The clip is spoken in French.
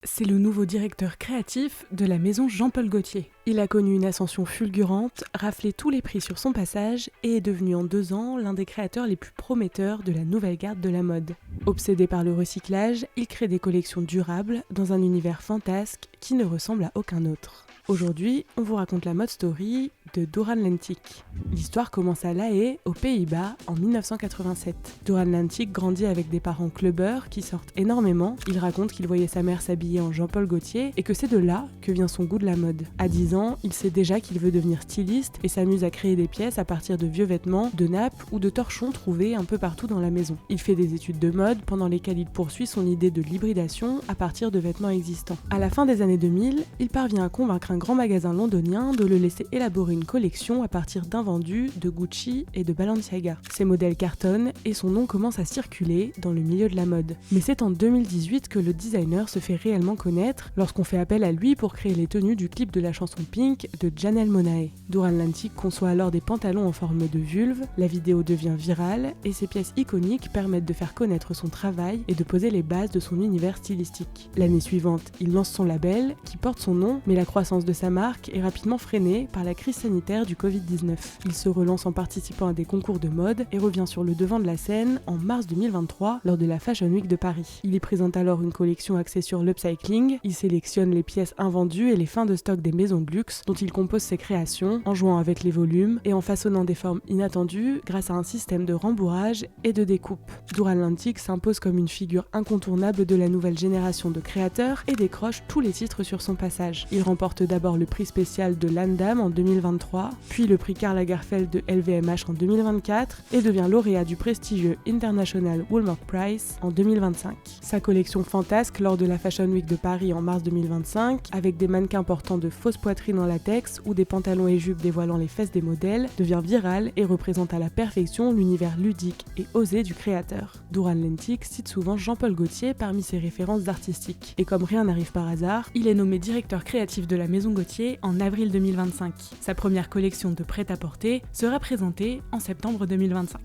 C'est le nouveau directeur créatif de la maison Jean-Paul Gaultier. Il a connu une ascension fulgurante, raflé tous les prix sur son passage et est devenu en 2 ans l'un des créateurs les plus prometteurs de la nouvelle garde de la mode. Obsédé par le recyclage, il crée des collections durables dans un univers fantasque qui ne ressemble à aucun autre. Aujourd'hui, on vous raconte la mode story de Doran Lentik. L'histoire commence à La Haye, aux Pays-Bas, en 1987. Doran Lentik grandit avec des parents clubbers qui sortent énormément. Il raconte qu'il voyait sa mère s'habiller en Jean-Paul Gaultier et que c'est de là que vient son goût de la mode. À 10 ans, il sait déjà qu'il veut devenir styliste et s'amuse à créer des pièces à partir de vieux vêtements, de nappes ou de torchons trouvés un peu partout dans la maison. Il fait des études de mode pendant lesquelles il poursuit son idée de l'hybridation à partir de vêtements existants. À la fin des années 2000, il parvient à convaincre un grand magasin londonien de le laisser élaborer une collection à partir d'invendus de Gucci et de Balenciaga. Ses modèles cartonnent et son nom commence à circuler dans le milieu de la mode. Mais c'est en 2018 que le designer se fait réellement connaître lorsqu'on fait appel à lui pour créer les tenues du clip de la chanson Pink de Janelle Monáe. Doran Lentik conçoit alors des pantalons en forme de vulve, la vidéo devient virale et ces pièces iconiques permettent de faire connaître son travail et de poser les bases de son univers stylistique. L'année suivante, il lance son label qui porte son nom, mais la croissance de sa marque est rapidement freinée par la crise sanitaire du Covid-19. Il se relance en participant à des concours de mode et revient sur le devant de la scène en mars 2023 lors de la Fashion Week de Paris. Il y présente alors une collection axée sur l'upcycling, il sélectionne les pièces invendues et les fins de stock des maisons de luxe dont il compose ses créations en jouant avec les volumes et en façonnant des formes inattendues grâce à un système de rembourrage et de découpe. Doran Lentik s'impose comme une figure incontournable de la nouvelle génération de créateurs et décroche tous les titres sur son passage. Il remporte d'abord le prix spécial de Landam en 2023, puis le prix Karl Lagerfeld de LVMH en 2024 et devient lauréat du prestigieux International Walmart Prize en 2025. Sa collection fantasque lors de la Fashion Week de Paris en mars 2025, avec des mannequins portant de fausses poitrines en latex ou des pantalons et jupes dévoilant les fesses des modèles, devient virale et représente à la perfection l'univers ludique et osé du créateur. Doran Lentik cite souvent Jean-Paul Gaultier parmi ses références artistiques. Et comme rien n'arrive par hasard, il est nommé directeur créatif de la maison Gaultier en avril 2025. Sa première collection de prêt-à-porter sera présentée en septembre 2025.